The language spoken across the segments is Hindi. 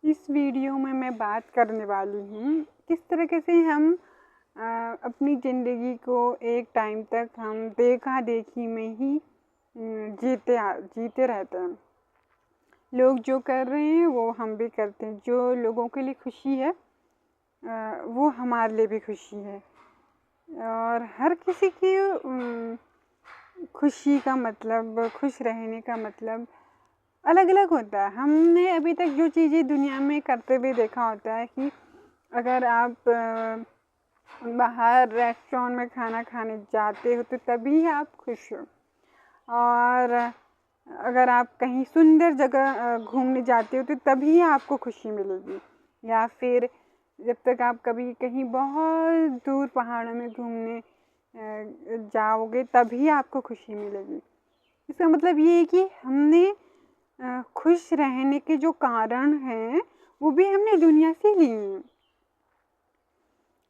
इस वीडियो में मैं बात करने वाली हूँ किस तरीके से हम अपनी ज़िंदगी को एक टाइम तक हम देखा देखी में ही जीते रहते हैं। लोग जो कर रहे हैं वो हम भी करते हैं। जो लोगों के लिए खुशी है वो हमारे लिए भी खुशी है। और हर किसी की खुशी का मतलब, खुश रहने का मतलब अलग अलग होता है। हमने अभी तक जो चीज़ें दुनिया में करते हुए देखा होता है कि अगर आप बाहर रेस्टोरेंट में खाना खाने जाते हो तो तभी आप खुश हो, और अगर आप कहीं सुंदर जगह घूमने जाते हो तो तभी आपको खुशी मिलेगी। या फिर जब तक आप कभी कहीं बहुत दूर पहाड़ों में घूमने जाओगे तभी आपको खुशी मिलेगी। इसका मतलब ये है कि हमने खुश रहने के जो कारण हैं वो भी हमने दुनिया से लिए हैं।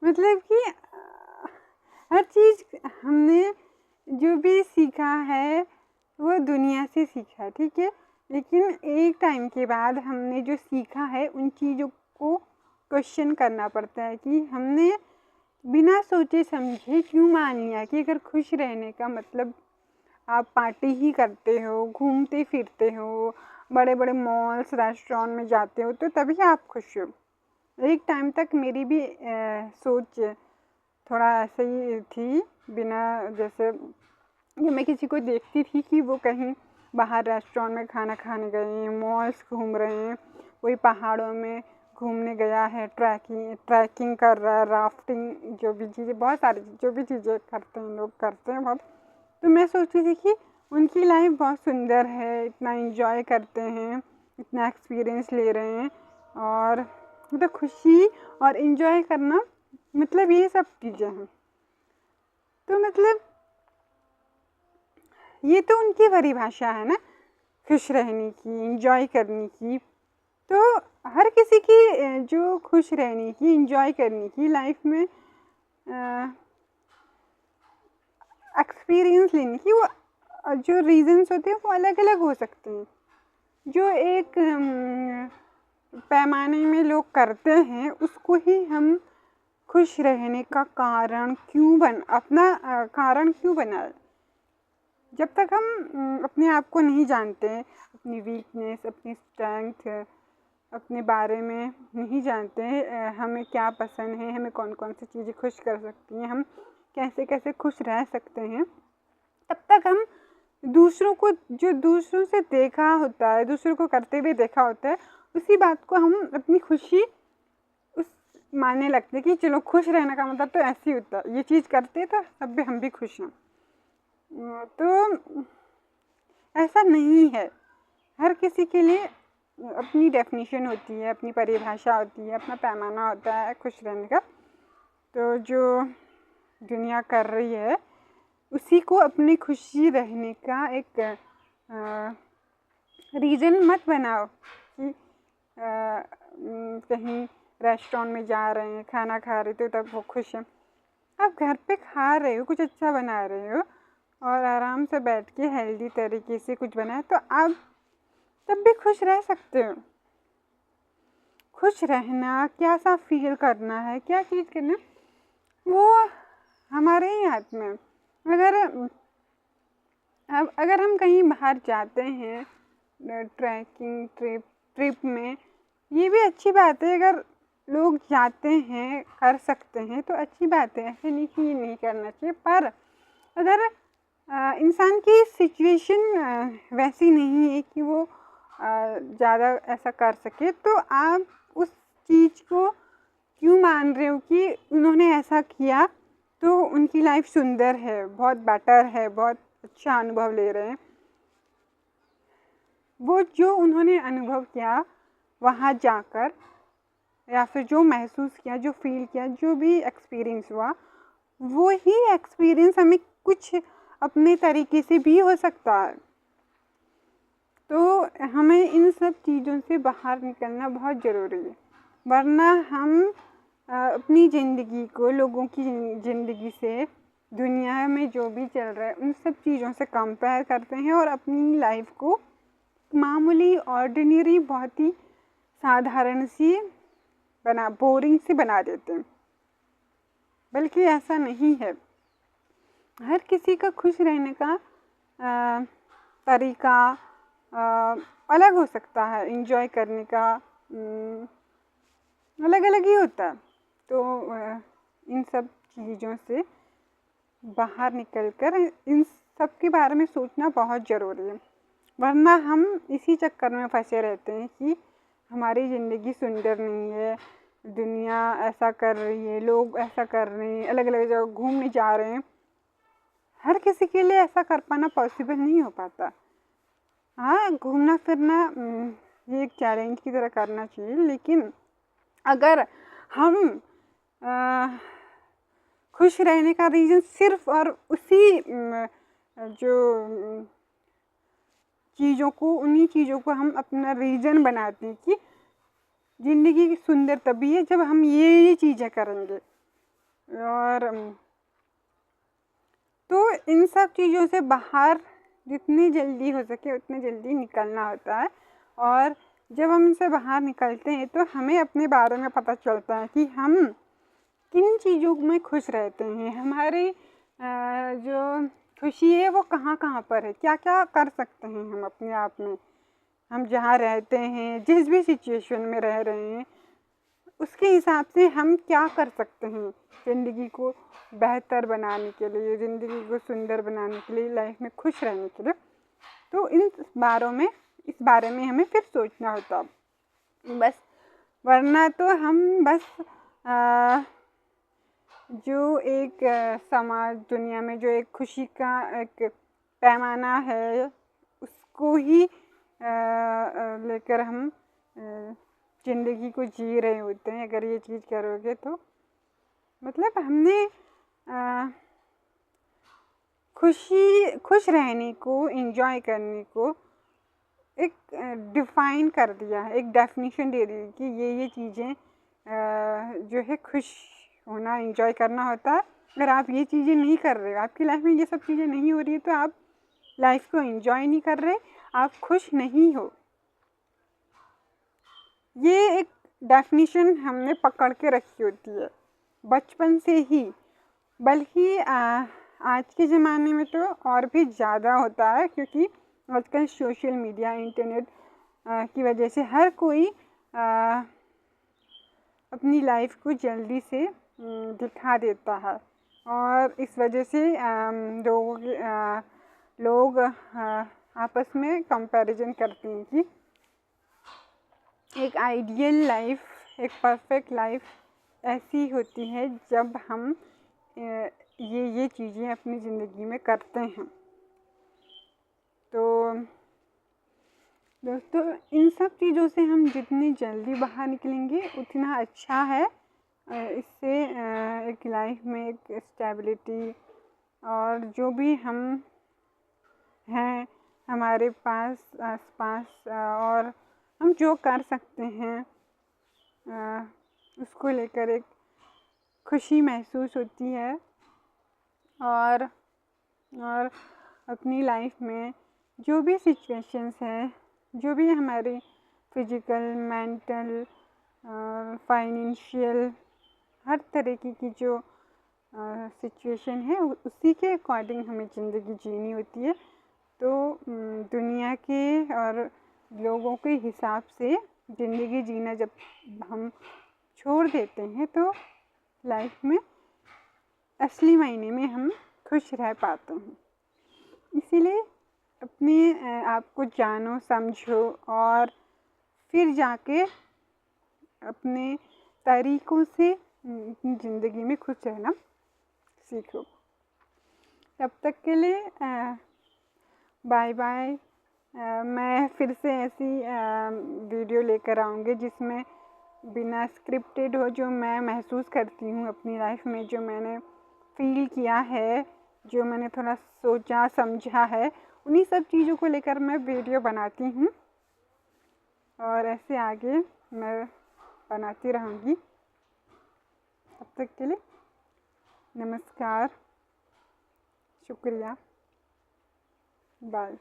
मतलब कि हर चीज़ हमने जो भी सीखा है वो दुनिया से सीखा है, ठीक है। लेकिन एक टाइम के बाद हमने जो सीखा है उन चीज़ों को क्वेश्चन करना पड़ता है कि हमने बिना सोचे समझे क्यों मान लिया कि अगर खुश रहने का मतलब आप पार्टी ही करते हो, घूमते फिरते हो, बड़े बड़े मॉल्स रेस्टोरेंट में जाते हो तो तभी आप खुश हो। एक टाइम तक मेरी भी सोच थोड़ा ऐसे ही थी, बिना जैसे कि मैं किसी को देखती थी कि वो कहीं बाहर रेस्टोरेंट में खाना खाने गए हैं, मॉल्स घूम रहे हैं, कोई पहाड़ों में घूमने गया है, ट्रैकिंग कर रहा है, राफ्टिंग, जो भी चीज़ें, बहुत सारी जो भी चीज़ें करते हैं लोग करते हैं बहुत। तो मैं सोचती थी कि उनकी लाइफ बहुत सुंदर है, इतना एंजॉय करते हैं, इतना एक्सपीरियंस ले रहे हैं, और मतलब खुशी और एंजॉय करना मतलब ये सब चीज़ें हैं। तो मतलब ये तो उनकी परिभाषा है ना खुश रहने की, एंजॉय करने की। तो हर किसी की जो खुश रहने की, एंजॉय करने की, लाइफ में एक्सपीरियंस लेने की वो जो रीज़न्स होते हैं वो अलग अलग हो सकते हैं। जो एक पैमाने में लोग करते हैं उसको ही हम खुश रहने का कारण अपना कारण क्यों बनाए। जब तक हम अपने आप को नहीं जानते, अपनी वीकनेस, अपनी स्ट्रेंथ, अपने बारे में नहीं जानते, हमें क्या पसंद है, हमें कौन कौन सी चीज़ें खुश कर सकती हैं, हम कैसे कैसे खुश रह सकते हैं, तब तक हम दूसरों को, जो दूसरों से देखा होता है, दूसरों को करते हुए देखा होता है, उसी बात को हम अपनी खुशी उस मानने लगते हैं कि चलो खुश रहने का मतलब तो ऐसे ही होता है, ये चीज़ करते तो तब भी हम भी खुश हैं। तो ऐसा नहीं है। हर किसी के लिए अपनी डेफिनेशन होती है, अपनी परिभाषा होती है, अपना पैमाना होता है खुश रहने का। तो जो दुनिया कर रही है उसी को अपनी खुशी रहने का एक रीज़न मत बनाओ कि कहीं रेस्टोरेंट में जा रहे हैं, खाना खा रहे तो तब वो खुश हैं। आप घर पे खा रहे हो, कुछ अच्छा बना रहे हो और आराम से बैठ के हेल्दी तरीके से कुछ बनाए तो आप तब भी खुश रह सकते हो। खुश रहना, क्या सा फील करना है, क्या चीज़ करना, वो हमारे ही हाथ में। अगर हम कहीं बाहर जाते हैं ट्रैकिंग ट्रिप में, ये भी अच्छी बात है। अगर लोग जाते हैं, कर सकते हैं तो अच्छी बात है, ऐसे नहीं कि नहीं करना चाहिए। पर अगर इंसान की सिचुएशन वैसी नहीं है कि वो ज़्यादा ऐसा कर सके, तो आप उस चीज़ को क्यों मान रहे हो कि उन्होंने ऐसा किया तो उनकी लाइफ सुंदर है, बहुत बेटर है, बहुत अच्छा अनुभव ले रहे हैं। वो जो उन्होंने अनुभव किया वहाँ जाकर, या फिर जो महसूस किया, जो फील किया, जो भी एक्सपीरियंस हुआ, वो ही एक्सपीरियंस हमें कुछ अपने तरीके से भी हो सकता है। तो हमें इन सब चीज़ों से बाहर निकलना बहुत ज़रूरी है, वरना हम अपनी ज़िंदगी को लोगों की ज़िंदगी से, दुनिया में जो भी चल रहा है उन सब चीज़ों से कंपेयर करते हैं और अपनी लाइफ को मामूली, ऑर्डिनरी, बहुत ही साधारण सी बोरिंग सी बना देते हैं। बल्कि ऐसा नहीं है। हर किसी का खुश रहने का तरीका अलग हो सकता है, एंजॉय करने का अलग अलग ही होता है। तो इन सब चीज़ों से बाहर निकलकर इन सब के बारे में सोचना बहुत ज़रूरी है, वरना हम इसी चक्कर में फंसे रहते हैं कि हमारी ज़िंदगी सुंदर नहीं है, दुनिया ऐसा कर रही है, लोग ऐसा कर रहे हैं, अलग अलग जगह घूमने जा रहे हैं। हर किसी के लिए ऐसा कर पाना पॉसिबल नहीं हो पाता। हाँ, घूमना फिरना ये एक चैलेंज की तरह करना चाहिए, लेकिन अगर हम खुश रहने का रीज़न सिर्फ और उसी जो चीज़ों को, उन्हीं चीज़ों को हम अपना रीज़न बनाते हैं कि ज़िंदगी सुंदर तभी है जब हम ये चीज़ें करेंगे। और तो इन सब चीज़ों से बाहर जितनी जल्दी हो सके उतनी जल्दी निकलना होता है। और जब हम इनसे बाहर निकलते हैं तो हमें अपने बारे में पता चलता है कि हम किन चीज़ों में खुश रहते हैं, हमारी जो खुशी है वो कहाँ कहाँ पर है, क्या क्या कर सकते हैं हम अपने आप में। हम जहाँ रहते हैं, जिस भी सिचुएशन में रह रहे हैं, उसके हिसाब से हम क्या कर सकते हैं ज़िंदगी को बेहतर बनाने के लिए, ज़िंदगी को सुंदर बनाने के लिए, लाइफ में खुश रहने के लिए। तो इस बारे में हमें फिर सोचना होता बस, वरना तो हम बस जो एक समाज दुनिया में जो एक खुशी का एक पैमाना है उसको ही लेकर हम ज़िंदगी को जी रहे होते हैं। अगर ये चीज़ करोगे तो मतलब हमने खुश रहने को, एंजॉय करने को एक डिफ़ाइन कर दिया है, एक डेफिनेशन दे दी कि ये चीज़ें जो है खुश होना, एंजॉय करना होता है। अगर आप ये चीज़ें नहीं कर रहे हो, आपकी लाइफ में ये सब चीज़ें नहीं हो रही है, तो आप लाइफ को एंजॉय नहीं कर रहे, आप खुश नहीं हो। ये एक डेफिनेशन हमने पकड़ के रखी होती है बचपन से ही। बल्कि आज के ज़माने में तो और भी ज़्यादा होता है, क्योंकि आजकल सोशल मीडिया, इंटरनेट की वजह से हर कोई अपनी लाइफ को जल्दी से दिखा देता है। और इस वजह से लोग आपस में कंपैरिजन करते हैं कि एक आइडियल लाइफ, एक परफेक्ट लाइफ ऐसी होती है जब हम ये चीज़ें अपनी ज़िंदगी में करते हैं। तो दोस्तों, इन सब चीज़ों से हम जितनी जल्दी बाहर निकलेंगे उतना अच्छा है। इससे एक लाइफ में एक स्टेबिलिटी और जो भी हम हैं हमारे आसपास और हम जो कर सकते हैं उसको लेकर एक खुशी महसूस होती है। और अपनी लाइफ में जो भी सिचुएशंस हैं, जो भी हमारी फिज़िकल, मेंटल, फाइनेंशियल, हर तरीके की जो सिचुएशन है उसी के अकॉर्डिंग हमें ज़िंदगी जीनी होती है। तो दुनिया के और लोगों के हिसाब से ज़िंदगी जीना जब हम छोड़ देते हैं तो लाइफ में असली मायने में हम खुश रह पाते हैं। इसीलिए अपने आप को जानो, समझो और फिर जाके अपने तरीक़ों से ज़िंदगी में खुश रहना सीखो। तब तक के लिए बाय बाय। मैं फिर से ऐसी वीडियो लेकर आऊँगी जिसमें बिना स्क्रिप्टेड हो, जो मैं महसूस करती हूँ अपनी लाइफ में, जो मैंने फील किया है, जो मैंने थोड़ा सोचा समझा है, उन्हीं सब चीज़ों को लेकर मैं वीडियो बनाती हूँ और ऐसे आगे मैं बनाती रहूँगी। तब तक के लिए नमस्कार, शुक्रिया, बाय।